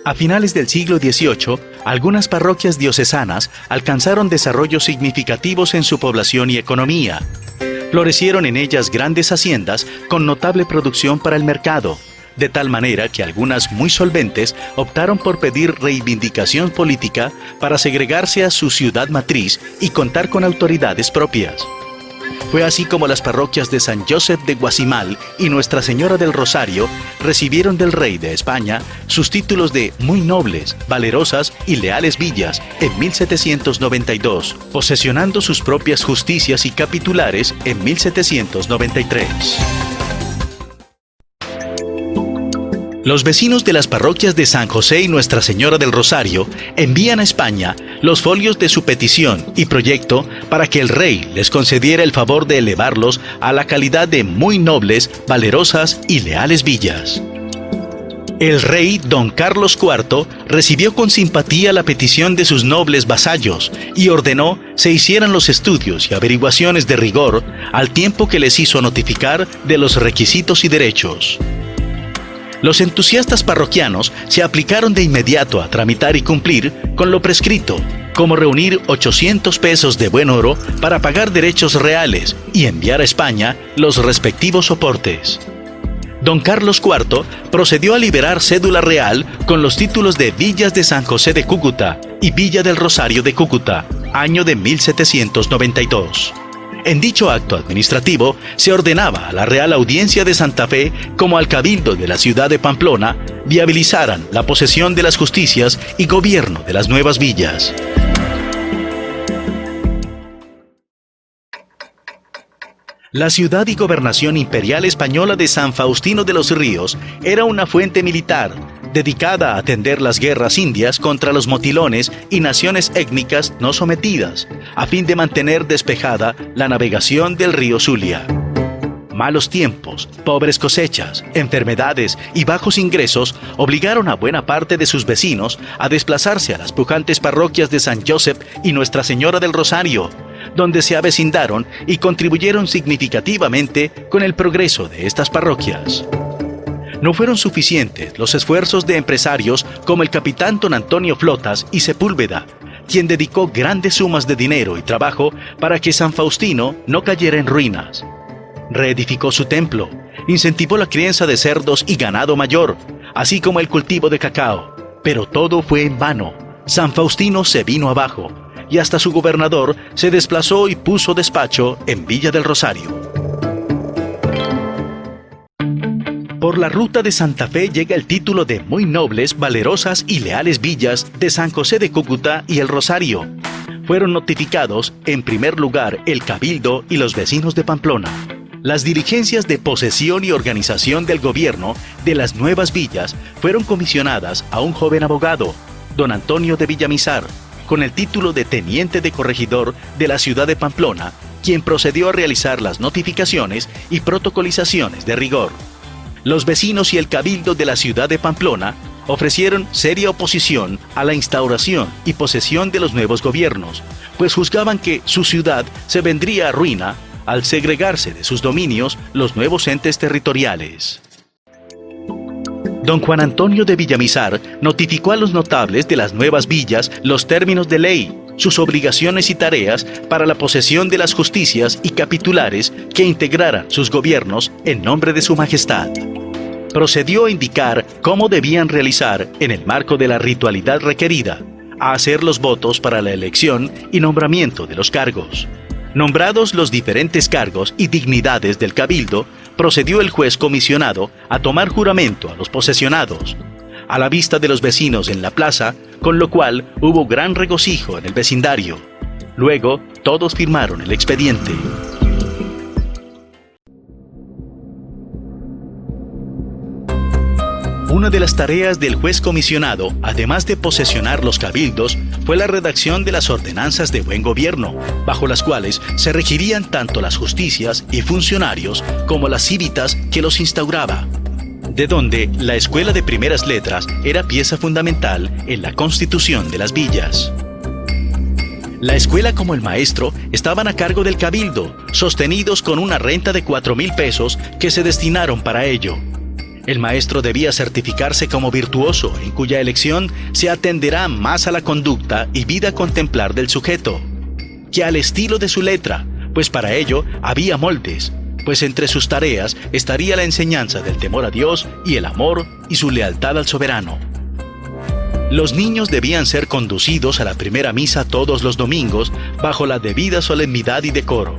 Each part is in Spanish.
A finales del siglo XVIII, algunas parroquias diocesanas alcanzaron desarrollos significativos en su población y economía. Florecieron en ellas grandes haciendas con notable producción para el mercado, de tal manera que algunas muy solventes optaron por pedir reivindicación política para segregarse a su ciudad matriz y contar con autoridades propias. Fue así como las parroquias de San Josep de Guasimal y Nuestra Señora del Rosario recibieron del rey de España sus títulos de muy nobles, valerosas y leales villas en 1792, posesionando sus propias justicias y capitulares en 1793. Los vecinos de las parroquias de San José y Nuestra Señora del Rosario envían a España los folios de su petición y proyecto para que el rey les concediera el favor de elevarlos a la calidad de muy nobles, valerosas y leales villas. El rey Don Carlos IV recibió con simpatía la petición de sus nobles vasallos y ordenó se hicieran los estudios y averiguaciones de rigor al tiempo que les hizo notificar de los requisitos y derechos. Los entusiastas parroquianos se aplicaron de inmediato a tramitar y cumplir con lo prescrito, como reunir 800 pesos de buen oro para pagar derechos reales y enviar a España los respectivos soportes. Don Carlos IV procedió a liberar cédula real con los títulos de Villas de San José de Cúcuta y Villa del Rosario de Cúcuta, año de 1792. En dicho acto administrativo se ordenaba a la Real Audiencia de Santa Fe como al Cabildo de la ciudad de Pamplona viabilizaran la posesión de las justicias y gobierno de las nuevas villas. La ciudad y gobernación imperial española de San Faustino de los Ríos era una fuente militar dedicada a atender las guerras indias contra los motilones y naciones étnicas no sometidas, a fin de mantener despejada la navegación del río Zulia. Malos tiempos, pobres cosechas, enfermedades y bajos ingresos obligaron a buena parte de sus vecinos a desplazarse a las pujantes parroquias de San Josep y Nuestra Señora del Rosario, donde se avecindaron y contribuyeron significativamente con el progreso de estas parroquias. No fueron suficientes los esfuerzos de empresarios como el capitán don Antonio Flotas y Sepúlveda, quien dedicó grandes sumas de dinero y trabajo para que San Faustino no cayera en ruinas. Reedificó su templo, incentivó la crianza de cerdos y ganado mayor, así como el cultivo de cacao, pero todo fue en vano. San Faustino se vino abajo, y hasta su gobernador se desplazó y puso despacho en Villa del Rosario. Por la ruta de Santa Fe llega el título de muy nobles, valerosas y leales villas de San José de Cúcuta y el Rosario. Fueron notificados, en primer lugar, el Cabildo y los vecinos de Pamplona. Las diligencias de posesión y organización del gobierno de las nuevas villas fueron comisionadas a un joven abogado, don Antonio de Villamizar, con el título de teniente de corregidor de la ciudad de Pamplona, quien procedió a realizar las notificaciones y protocolizaciones de rigor. Los vecinos y el cabildo de la ciudad de Pamplona ofrecieron seria oposición a la instauración y posesión de los nuevos gobiernos, pues juzgaban que su ciudad se vendría a ruina al segregarse de sus dominios los nuevos entes territoriales. Don Juan Antonio de Villamizar notificó a los notables de las nuevas villas los términos de ley, sus obligaciones y tareas para la posesión de las justicias y capitulares que integraran sus gobiernos en nombre de su majestad. Procedió a indicar cómo debían realizar, en el marco de la ritualidad requerida, a hacer los votos para la elección y nombramiento de los cargos. Nombrados los diferentes cargos y dignidades del cabildo, procedió el juez comisionado a tomar juramento a los posesionados, a la vista de los vecinos en la plaza, con lo cual hubo gran regocijo en el vecindario. Luego, todos firmaron el expediente. Una de las tareas del juez comisionado, además de posesionar los cabildos, fue la redacción de las ordenanzas de buen gobierno, bajo las cuales se regirían tanto las justicias y funcionarios como las cívitas que los instauraba, de donde la Escuela de Primeras Letras era pieza fundamental en la constitución de las villas. La escuela como el maestro estaban a cargo del cabildo, sostenidos con una renta de 4,000 pesos que se destinaron para ello. El maestro debía certificarse como virtuoso, en cuya elección se atenderá más a la conducta y vida contemplar del sujeto, que al estilo de su letra, pues para ello había moldes, pues entre sus tareas estaría la enseñanza del temor a Dios y el amor y su lealtad al soberano. Los niños debían ser conducidos a la primera misa todos los domingos bajo la debida solemnidad y decoro.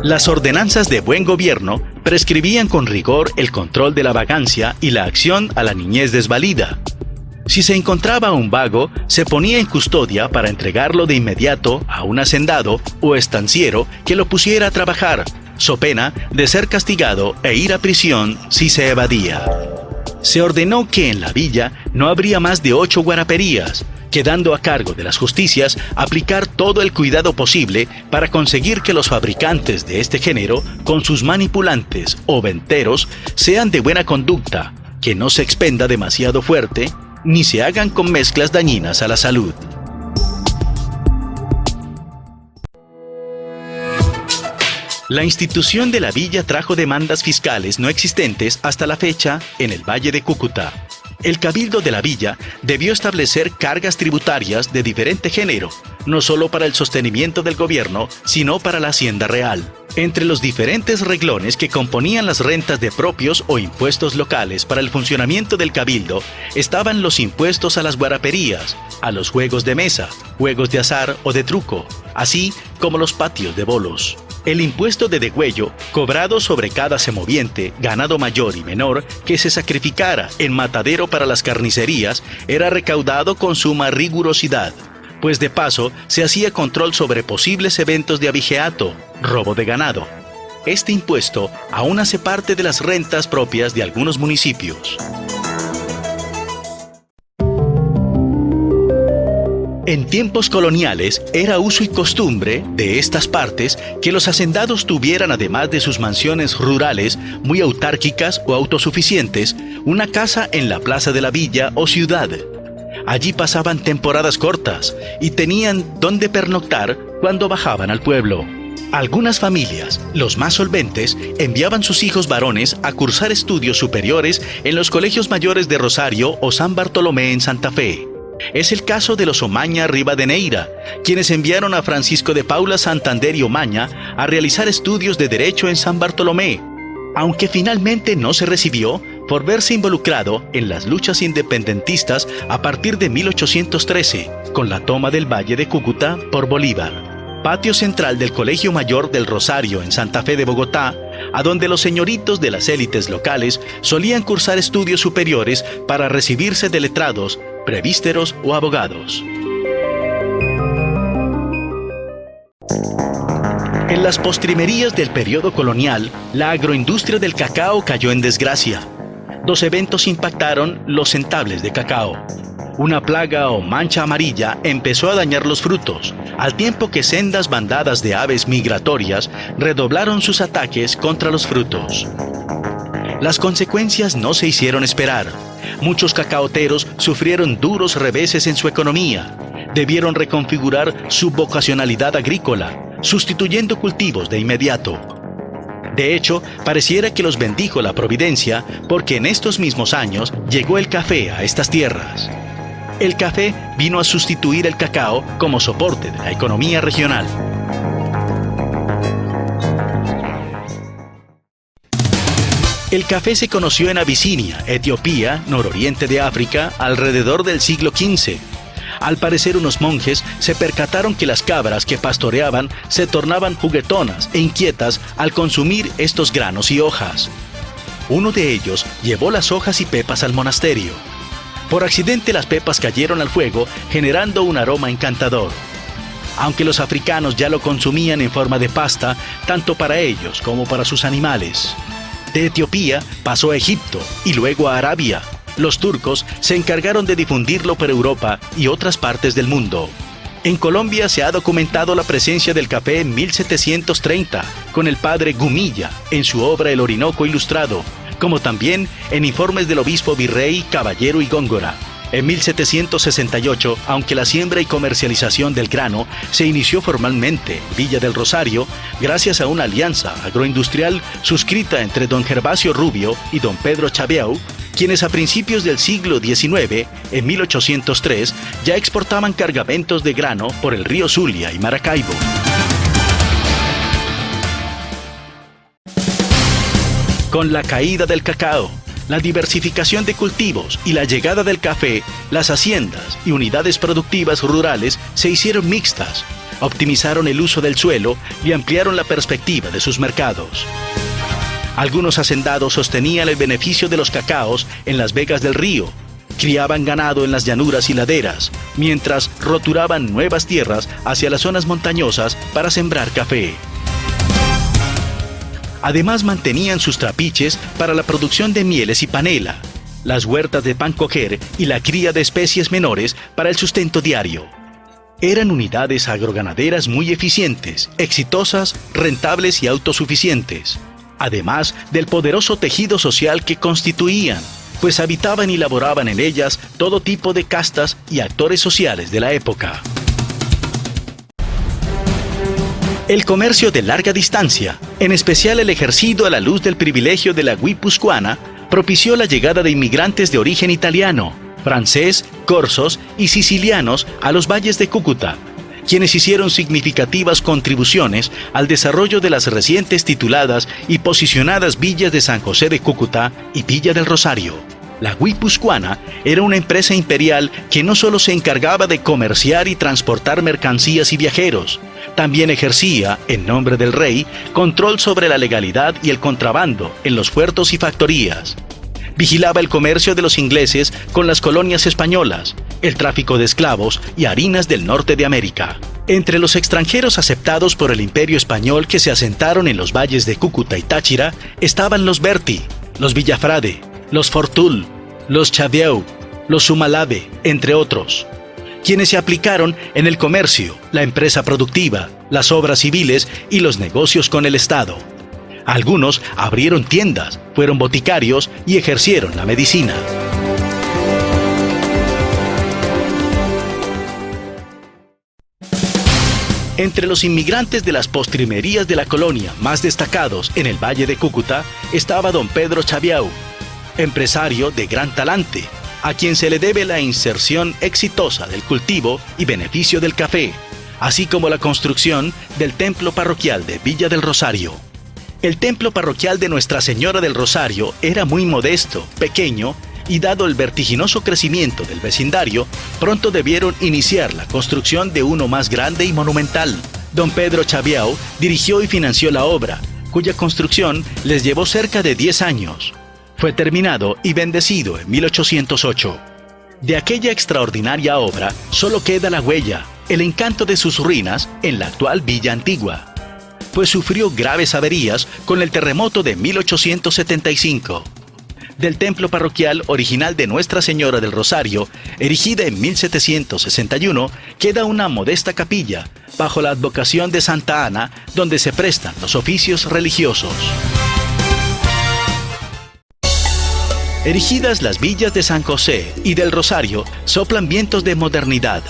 Las ordenanzas de buen gobierno prescribían con rigor el control de la vagancia y la acción a la niñez desvalida. Si se encontraba un vago, se ponía en custodia para entregarlo de inmediato a un hacendado o estanciero que lo pusiera a trabajar, so pena de ser castigado e ir a prisión si se evadía. Se ordenó que en la villa no habría más de 8 guaraperías, quedando a cargo de las justicias aplicar todo el cuidado posible para conseguir que los fabricantes de este género, con sus manipulantes o venteros, sean de buena conducta, que no se expenda demasiado fuerte, ni se hagan con mezclas dañinas a la salud. La institución de la villa trajo demandas fiscales no existentes hasta la fecha en el Valle de Cúcuta. El cabildo de la villa debió establecer cargas tributarias de diferente género, no solo para el sostenimiento del gobierno, sino para la hacienda real. Entre los diferentes reglones que componían las rentas de propios o impuestos locales para el funcionamiento del cabildo estaban los impuestos a las guaraperías, a los juegos de mesa, juegos de azar o de truco, así como los patios de bolos. El impuesto de degüello, cobrado sobre cada semoviente, ganado mayor y menor, que se sacrificara en matadero para las carnicerías, era recaudado con suma rigurosidad, pues de paso se hacía control sobre posibles eventos de abigeato, robo de ganado. Este impuesto aún hace parte de las rentas propias de algunos municipios. En tiempos coloniales era uso y costumbre de estas partes que los hacendados tuvieran, además de sus mansiones rurales muy autárquicas o autosuficientes, una casa en la plaza de la villa o ciudad. Allí pasaban temporadas cortas y tenían donde pernoctar cuando bajaban al pueblo. Algunas familias, los más solventes, enviaban sus hijos varones a cursar estudios superiores en los colegios mayores de Rosario o San Bartolomé en Santa Fe. Es el caso de los Omaña Rivadeneira, quienes enviaron a Francisco de Paula Santander y Omaña a realizar estudios de Derecho en San Bartolomé, aunque finalmente no se recibió por verse involucrado en las luchas independentistas a partir de 1813, con la toma del Valle de Cúcuta por Bolívar. Patio central del Colegio Mayor del Rosario en Santa Fe de Bogotá, a donde los señoritos de las élites locales solían cursar estudios superiores para recibirse de letrados, prevísteros o abogados. En las postrimerías del periodo colonial, la agroindustria del cacao cayó en desgracia. 2 eventos impactaron los entables de cacao. Una plaga o mancha amarilla empezó a dañar los frutos, al tiempo que sendas bandadas de aves migratorias redoblaron sus ataques contra los frutos. Las consecuencias no se hicieron esperar. Muchos cacaoteros sufrieron duros reveses en su economía. Debieron reconfigurar su vocacionalidad agrícola, sustituyendo cultivos de inmediato. De hecho, pareciera que los bendijo la providencia, porque en estos mismos años llegó el café a estas tierras. El café vino a sustituir el cacao como soporte de la economía regional. El café se conoció en Abisinia, Etiopía, nororiente de África, alrededor del siglo XV. Al parecer, unos monjes se percataron que las cabras que pastoreaban se tornaban juguetonas e inquietas al consumir estos granos y hojas. Uno de ellos llevó las hojas y pepas al monasterio. Por accidente, las pepas cayeron al fuego, generando un aroma encantador. Aunque los africanos ya lo consumían en forma de pasta, tanto para ellos como para sus animales. De Etiopía pasó a Egipto y luego a Arabia. Los turcos se encargaron de difundirlo por Europa y otras partes del mundo. En Colombia se ha documentado la presencia del café en 1730 con el padre Gumilla en su obra El Orinoco Ilustrado, como también en informes del obispo Virrey, Caballero y Góngora. En 1768, aunque la siembra y comercialización del grano se inició formalmente en Villa del Rosario, gracias a una alianza agroindustrial suscrita entre don Gervasio Rubio y don Pedro Chabeau, quienes a principios del siglo XIX, en 1803, ya exportaban cargamentos de grano por el río Zulia y Maracaibo. Con la caída del cacao, la diversificación de cultivos y la llegada del café, las haciendas y unidades productivas rurales se hicieron mixtas, optimizaron el uso del suelo y ampliaron la perspectiva de sus mercados. Algunos hacendados sostenían el beneficio de los cacaos en las vegas del río, criaban ganado en las llanuras y laderas, mientras roturaban nuevas tierras hacia las zonas montañosas para sembrar café. Además mantenían sus trapiches para la producción de mieles y panela, las huertas de pan coger y la cría de especies menores para el sustento diario. Eran unidades agroganaderas muy eficientes, exitosas, rentables y autosuficientes, además del poderoso tejido social que constituían, pues habitaban y laboraban en ellas todo tipo de castas y actores sociales de la época. El comercio de larga distancia, en especial el ejercido a la luz del privilegio de la guipuzcoana, propició la llegada de inmigrantes de origen italiano, francés, corsos y sicilianos a los valles de Cúcuta, quienes hicieron significativas contribuciones al desarrollo de las recientes tituladas y posicionadas villas de San José de Cúcuta y Villa del Rosario. La guipuzcoana era una empresa imperial que no solo se encargaba de comerciar y transportar mercancías y viajeros, también ejercía, en nombre del rey, control sobre la legalidad y el contrabando en los puertos y factorías. Vigilaba el comercio de los ingleses con las colonias españolas, el tráfico de esclavos y harinas del norte de América. Entre los extranjeros aceptados por el Imperio Español que se asentaron en los valles de Cúcuta y Táchira estaban los Berti, los Villafrade, los Fortul, los Chabeau, los Sumalave, entre otros, quienes se aplicaron en el comercio, la empresa productiva, las obras civiles y los negocios con el Estado. Algunos abrieron tiendas, fueron boticarios y ejercieron la medicina. Entre los inmigrantes de las postrimerías de la colonia más destacados en el Valle de Cúcuta estaba don Pedro Chabeau, empresario de gran talante, a quien se le debe la inserción exitosa del cultivo y beneficio del café, así como la construcción del templo parroquial de Villa del Rosario. El templo parroquial de Nuestra Señora del Rosario era muy modesto, pequeño, y dado el vertiginoso crecimiento del vecindario, pronto debieron iniciar la construcción de uno más grande y monumental. Don Pedro Chabeau dirigió y financió la obra, cuya construcción les llevó cerca de 10 años. Fue terminado y bendecido en 1808. De aquella extraordinaria obra solo queda la huella, el encanto de sus ruinas en la actual Villa Antigua, pues sufrió graves averías con el terremoto de 1875. Del templo parroquial original de Nuestra Señora del Rosario, erigida en 1761, queda una modesta capilla, bajo la advocación de Santa Ana, donde se prestan los oficios religiosos. Erigidas las villas de San José y del Rosario, soplan vientos de modernidad.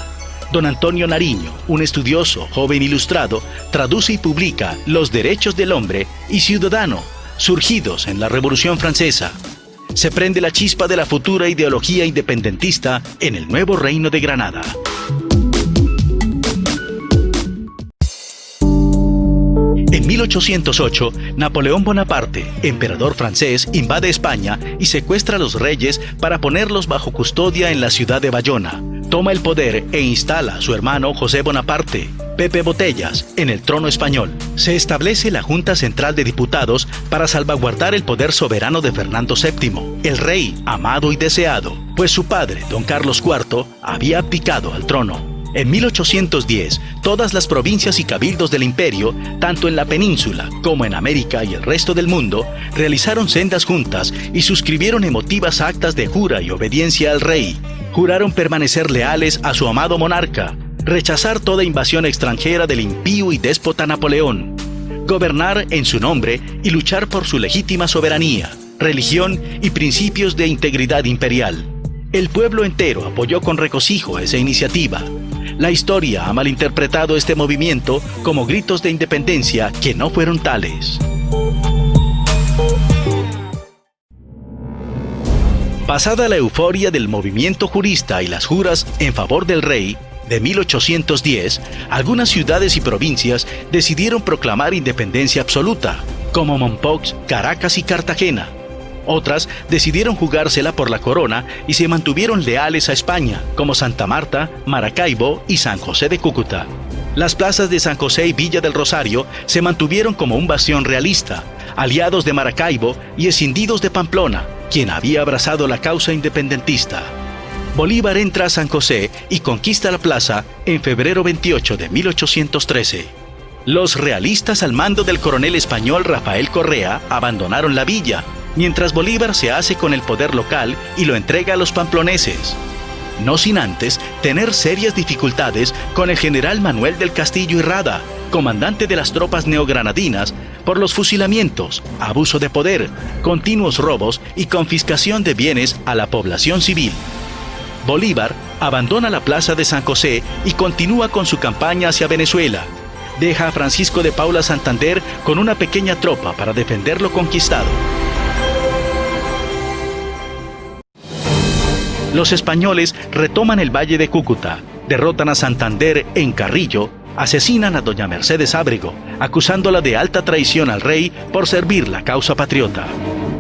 Don Antonio Nariño, un estudioso, joven ilustrado, traduce y publica Los derechos del hombre y ciudadano, surgidos en la Revolución Francesa. Se prende la chispa de la futura ideología independentista en el nuevo Reino de Granada. En 1808, Napoleón Bonaparte, emperador francés, invade España y secuestra a los reyes para ponerlos bajo custodia en la ciudad de Bayona. Toma el poder e instala a su hermano José Bonaparte, Pepe Botellas, en el trono español. Se establece la Junta Central de Diputados para salvaguardar el poder soberano de Fernando VII, el rey amado y deseado, pues su padre, don Carlos IV, había abdicado al trono. En 1810, todas las provincias y cabildos del imperio, tanto en la península como en América y el resto del mundo, realizaron sendas juntas y suscribieron emotivas actas de jura y obediencia al rey. Juraron permanecer leales a su amado monarca, rechazar toda invasión extranjera del impío y déspota Napoleón, gobernar en su nombre y luchar por su legítima soberanía, religión y principios de integridad imperial. El pueblo entero apoyó con regocijo esa iniciativa. La historia ha malinterpretado este movimiento como gritos de independencia que no fueron tales. Pasada la euforia del movimiento jurista y las juras en favor del rey, de 1810, algunas ciudades y provincias decidieron proclamar independencia absoluta, como Mompox, Caracas y Cartagena. Otras decidieron jugársela por la corona y se mantuvieron leales a España, como Santa Marta, Maracaibo y San José de Cúcuta. Las plazas de San José y Villa del Rosario se mantuvieron como un bastión realista, aliados de Maracaibo y escindidos de Pamplona, quien había abrazado la causa independentista. Bolívar entra a San José y conquista la plaza en febrero 28 de 1813. Los realistas al mando del coronel español Rafael Correa abandonaron la villa, mientras Bolívar se hace con el poder local y lo entrega a los pamploneses. No sin antes tener serias dificultades con el general Manuel del Castillo y Rada, comandante de las tropas neogranadinas, por los fusilamientos, abuso de poder, continuos robos y confiscación de bienes a la población civil. Bolívar abandona la plaza de San José y continúa con su campaña hacia Venezuela. Deja a Francisco de Paula Santander con una pequeña tropa para defender lo conquistado. Los españoles retoman el valle de Cúcuta, derrotan a Santander en Carrillo, asesinan a doña Mercedes Ábrego, acusándola de alta traición al rey por servir la causa patriota.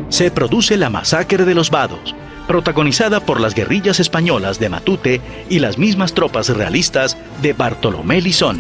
Se produce la masacre de los Vados, protagonizada por las guerrillas españolas de Matute y las mismas tropas realistas de Bartolomé Lizón.